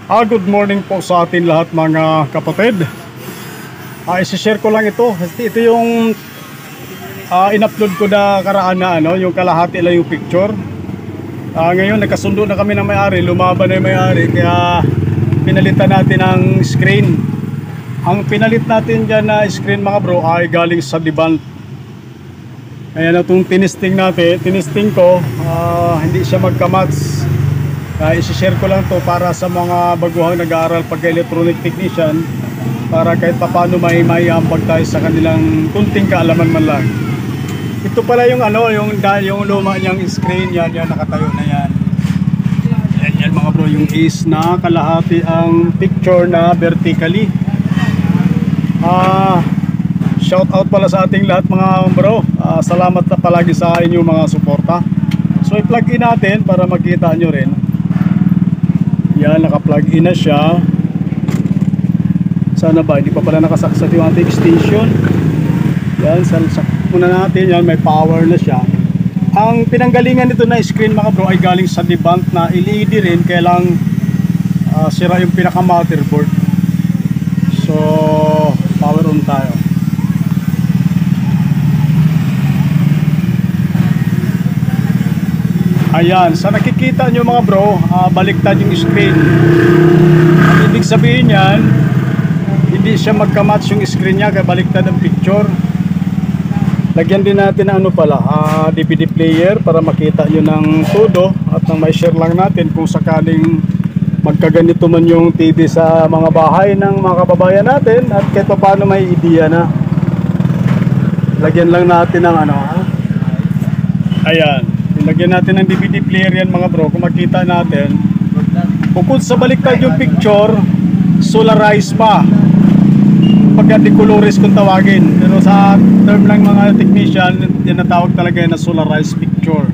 Good morning po sa atin lahat mga kapatid. Isi-share ko lang ito. Ito yung in-upload ko na karaan na yung kalahati lang yung picture. Ngayon nagkasundo na kami ng may-ari, lumaban na yung may-ari, kaya pinalitan natin ang screen. Ang pinalit natin dyan na screen mga bro ay galing sa Diband. Ayan itong tinisting natin, tinisting ko, hindi siya magka-match. Isi-share ko lang to para sa mga baguhang nag-aaral pagka-electronic technician, para kahit paano may ambag tayo sa kanilang kunting kaalaman man lang. Ito pala yung yung luma niyang screen, yan nakatayo na yan. Yan mga bro, yung is na kalahati ang picture na vertically. Shout out pala sa ating lahat mga bro. Salamat na palagi sa inyong mga suporta. So i-plug in natin para makita nyo rin. Yan, naka-plug in na siya. Sana ba, hindi pa pala nakasaksat yung ating extension. Yan, saksak muna natin. Yan, may power na siya. Ang pinanggalingan nito na screen mga bro ay galing sa Diband na LED rin, kaya lang sira yung pinaka-motherboard. So, power on tayo. Ayan, sa nakikita nyo mga bro, baliktad yung screen. Ang ibig sabihin yan, hindi siya magka-match yung screen niya, kaya baliktad ang picture. Lagyan din natin ng DVD player para makita nyo ng todo, at nang may share lang natin kung sakaling magkaganito man yung TV sa mga bahay ng mga kababayan natin, at kahit paano may idea na. Lagyan lang natin ng ayan. Lagyan natin ng DVD player yan mga bro. Kung makita natin, bukod sa baliktad yung picture, solarized pa. Pagka decolorize kung tawagin. Pero sa term lang mga technician, yan natawag talaga yan na solarized picture.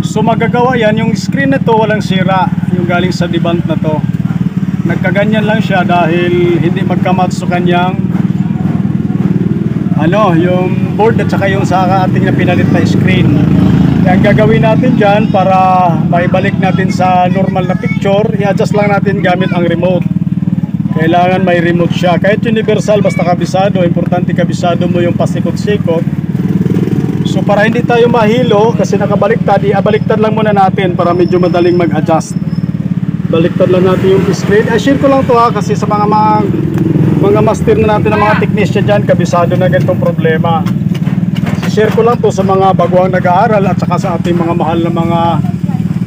So magagawa yan, yung screen na to walang sira, yung galing sa Diband na to. Nagkaganyan lang siya dahil hindi magkamatch sa kanyang yung board at saka yung sa ating na pinalit na screen. Ang gagawin natin dyan para maibalik natin sa normal na picture, i-adjust lang natin gamit ang remote. Kailangan may remote siya. Kahit universal, basta kabisado, importante kabisado mo yung pasikot-sikot. So para hindi tayo mahilo, kasi nakabaliktad, i-baliktad lang muna natin para medyo madaling mag-adjust. Baliktad lang natin yung screen. Share ko lang to kasi sa mga master na natin ng mga technician dyan, kabisado na ganitong problema. Share ko lang to sa mga baguhang nag-aaral at saka sa ating mga mahal na mga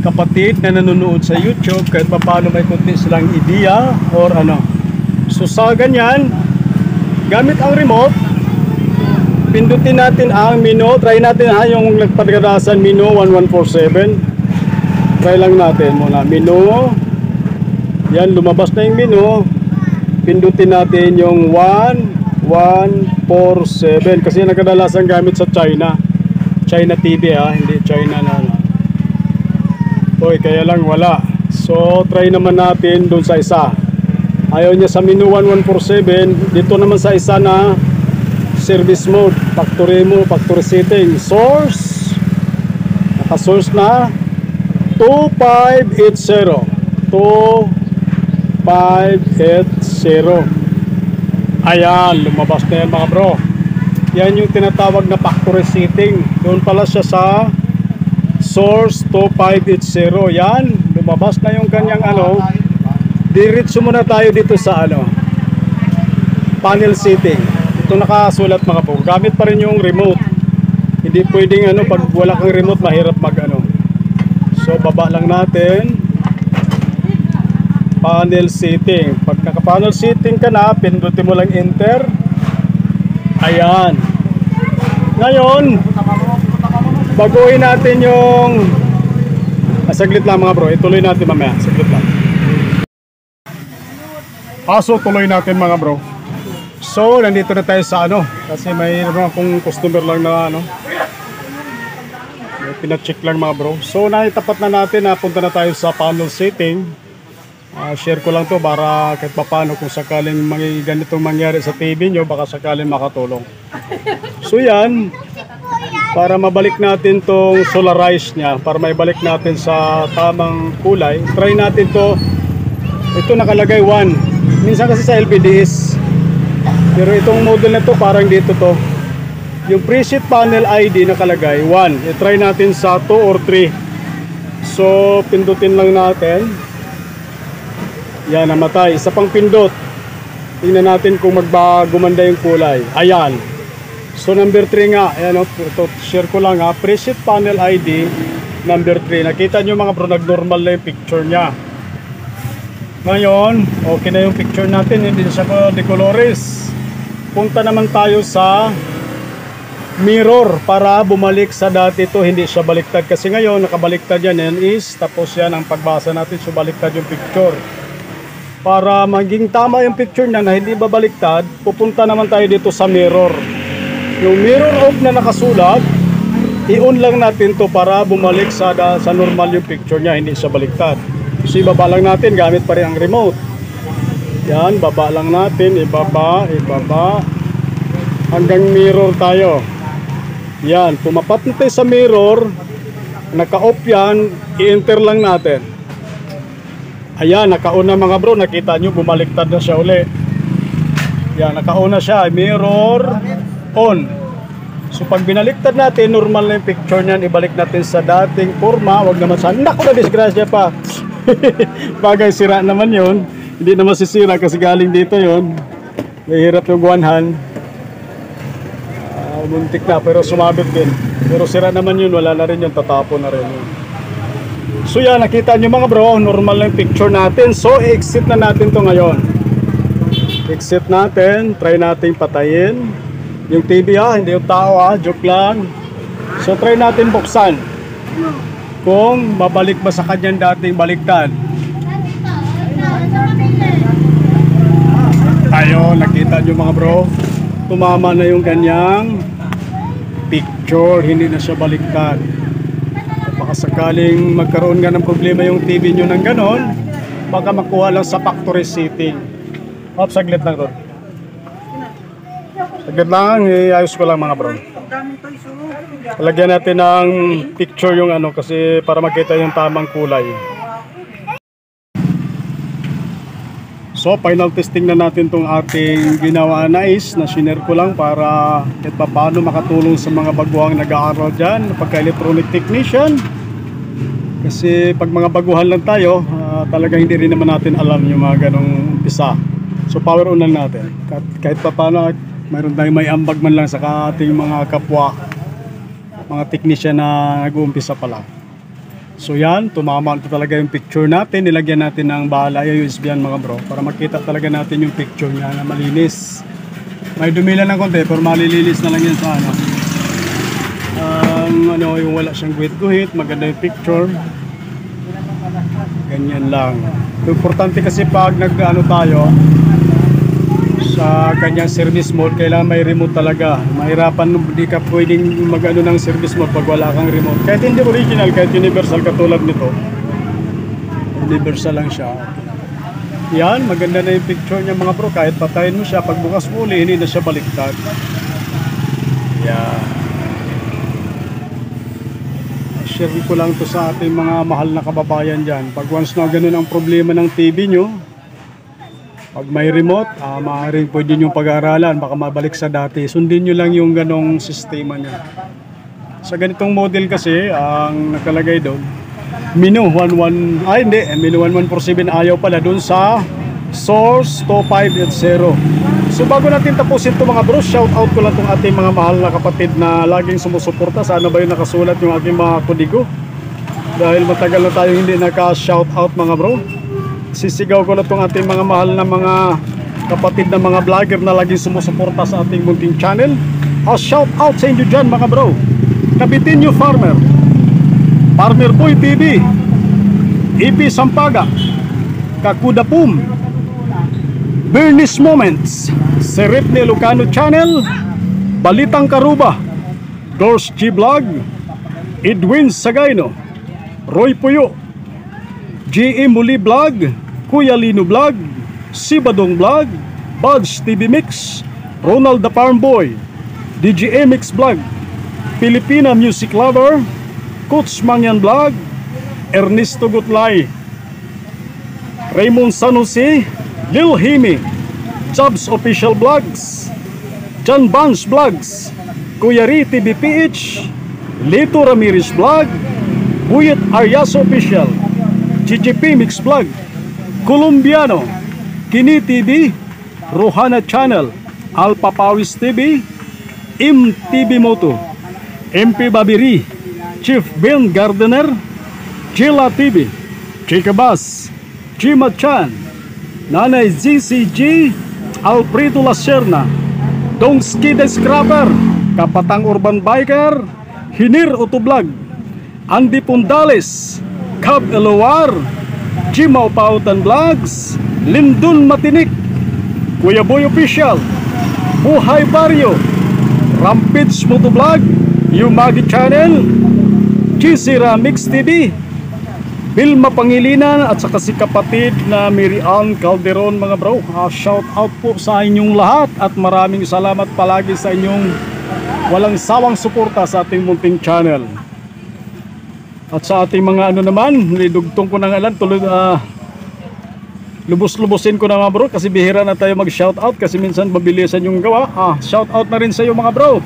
kapatid na nanonood sa YouTube, kahit paano may kunti silang idea or So sa ganyan, gamit ang remote, pindutin natin ang menu. Try natin yung nagpadagadasan menu 1147. Try lang natin muna menu. Yan, lumabas na yung menu. Pindutin natin yung 1147 kasi nakadalasan gamit sa China TV hindi China na kaya lang wala. So try naman natin dun sa isa. Ayaw niya sa menu 1147. Dito naman sa isa na service mode, factory setting, source, naka source na 2580. Ayan, lumabas na yan mga bro. Yan yung tinatawag na factory setting. Doon pala siya sa source 2580. Yan, lumabas na yung kanyang Diretso muna tayo dito sa panel setting. Ito nakasulat mga bro. Gamit pa rin yung remote. Hindi pwedeng pag wala kang remote mahirap So baba lang natin. Panel setting. Pag naka-panel setting ka na, pindutin mo lang enter. Ayan. Ngayon, baguhin natin yung saglit lang mga bro. Ituloy natin mamaya. Saglit lang. So tuloy natin mga bro. So, nandito na tayo sa kasi may akong customer lang na pina-check lang mga bro. So, naitapat na natin na punta na tayo sa panel setting. Share ko lang to para kahit paano kung sakaling may ganitong mangyari sa TV nyo, baka sakaling makatulong. So yan, para mabalik natin tong solarize nya, para maibalik natin sa tamang kulay, try natin to Ito nakalagay 1. Minsan kasi sa LPDS. Pero itong model na to parang dito to. Yung preset panel ID nakalagay 1. I-try natin sa 2 or 3. So pindutin lang natin. Yan, namatay. Isa pang pindot. Tingnan natin kung gumanda yung kulay. Ayan. So number 3 nga. Ayan o. Share ko lang ha. Preset panel ID number 3. Nakita nyo mga bro, nag-normal na yung picture nya. Ngayon, okay na yung picture natin. Hindi na siya decolores. Punta naman tayo sa mirror para bumalik sa dati to. Hindi siya baliktad. Kasi ngayon, nakabaliktad yan. Yan is, tapos yan ang pagbasa natin. So baliktad yung picture. Para maging tama yung picture niya na hindi babaliktad, pupunta naman tayo dito sa mirror. Yung mirror off na nakasulat, i-on lang natin to para bumalik sa normal yung picture niya, hindi siya baliktad. So ibaba lang natin gamit pa rin ang remote. Yan, baba lang natin, ibaba hanggang mirror tayo. Yan, pumapat na tayo sa mirror, naka-off yan, i-enter lang natin. Ayan, naka-on na mga bro, nakita nyo, bumaliktad na siya uli. Yan, naka-on na siya, mirror on. So pag binaliktad natin, normal na yung picture niyan, ibalik natin sa dating forma. Wag naman sana, naku na disgrasya pa. Bagay, sira naman yun. Hindi naman sisira kasi galing dito yun. Mahirap yung guwanhan. Muntik na, pero sumabit din. Pero sira naman yun, wala na rin yun, tatapon na rin yun. So yan, nakita nyo mga bro, normal na yung picture natin. So i-exit na natin to ngayon. Exit natin, try natin patayin yung TV ha, hindi yung tao ha, joke lang. So try natin buksan kung babalik ba sa kanyang dating baliktad. Ayun, nakita nyo mga bro, tumama na yung kanyang picture, hindi na siya baliktad. Baka sakaling magkaroon nga ng problema yung TV nyo ng ganon, baka makuha lang sa factory setting. Hop, saglit lang ron. Saglit lang, iayos ko lang mga bro. Lagyan natin ng picture yung ano kasi para makita yung tamang kulay. So final testing na natin tong ating ginawa na sinare ko lang para kahit pa paano makatulong sa mga baguhang nag-aaral dyan, pagka-electronic technician. Kasi pag mga baguhan lang tayo, talagang hindi rin naman natin alam yung mga ganong umpisa. So power on lang natin. Kahit pa paano, mayroon tayong may ambag man lang sa ating mga kapwa, mga technician na nag-uumpisa pa lang. So yan, tumama ito talaga yung picture natin. Nilagyan natin ng bahala USB yan mga bro para makita talaga natin yung picture niya na malinis. May dumila ng konti pero malilinis na lang yan sa yung wala siyang guhit-guhit, maganda yung picture. Ganyan lang. Importante kasi pag tayo sa kanyang service mode, kailangan may remote talaga. Mahirapan, hindi ka pwedeng ng service mode pag wala kang remote. Kahit hindi original, kahit universal katulad nito. Universal lang siya. Yan, maganda na yung picture niya mga bro. Kahit patayin mo siya, pagbukas mo uli, hindi na siya baliktad. Yan. Share ko lang to sa ating mga mahal na kababayan dyan. Pag once na ganun ang problema ng TV nyo, pag may remote, maaaring pwede nyo pag-aaralan, baka mabalik sa dati. Sundin nyo lang yung ganong sistema nyo. Sa ganitong model kasi, ang nakalagay doon, Minu 11, Minu 1147 ayaw pala doon sa Source 2580. So bago natin tapusin ito mga bro, shout out ko lang itong ating mga mahal na kapatid na laging sumusuporta. Sana ba yung nakasulat yung aking mga kodigo? Dahil matagal na tayo hindi naka-shout out mga bro. Sisigaw ko na itong ating mga mahal na mga kapatid na mga vlogger na laging sumusuporta sa ating munting channel. Shout out sa inyo dyan mga bro. Kabitinyo Farmer, Farmer Boy TV, EP Sampaga, Kakudapum, Bernice Moments, Serepne Lucano Channel, Balitang Karuba, Dors G Vlog, Edwin Sagayno, Roy Puyo, G.E. Muli Vlog, Kuya Lino Vlog, Sibadong Vlog, Buds TV Mix, Ronald the Farm Boy, DGA Mix Vlog, Filipina Music Lover, Coach Mangyan Vlog, Ernesto Gutlay, Raymond San Jose, Lil Himi, Chubbs Official Vlogs, John Bans Vlogs, Kuya Ri TVPH, Lito Ramirez Vlog, Buyet Arias Official, GGP Mix Vlog, Colombiano, Kini TV, Rohana Channel, Alpha Pawis TV, MTV Moto, MP Babiri, Chief Ben Gardener, Chila TV, Chika Bass, Chima Chan, Nanay ZCG, Alfredo Lacerna, Dongski the Scrapper, Kapatang Urban Biker, Hinir Utoblog, Andy Pundales, Cab Eloar, Jimaw Pautan Vlogs, Lindun Matinik, Kuya Boy Official, Buhay Barrio, Rampage Motovlog, Yumagi Channel, GC Ramix TV, Vilma Pangilinan at saka si kapatid na Mary Ann Calderon mga bro. Shout out po sa inyong lahat at maraming salamat palagi sa inyong walang sawang suporta sa ating munting channel. At sa ating mga ano naman, nidugtong ko ng alam, lubos-lubosin ko na mga bro kasi bihira na tayo mag-shout out kasi minsan mabilisan yung gawa. Shout out na rin sa iyo mga bro.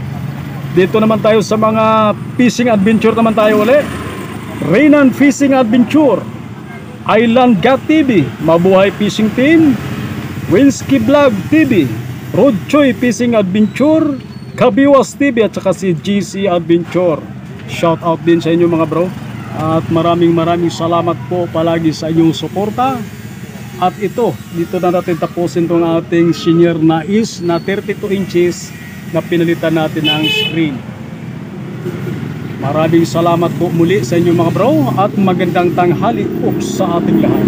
Dito naman tayo sa mga fishing adventure naman tayo ulit. Reynan Fishing Adventure, Island Gat TV, Mabuhay Fishing Team, Winsky Vlog TV, Road Choy Fishing Adventure, Kabiwas TV at saka si GC Adventure. Shout out din sa inyo mga bro. At maraming salamat po palagi sa inyong suporta. At ito, dito na natin tapusin itong ating senior nais na 32 inches na pinalitan natin ang screen. Maraming salamat po muli sa inyo mga bro at magandang tanghali po sa ating lahat.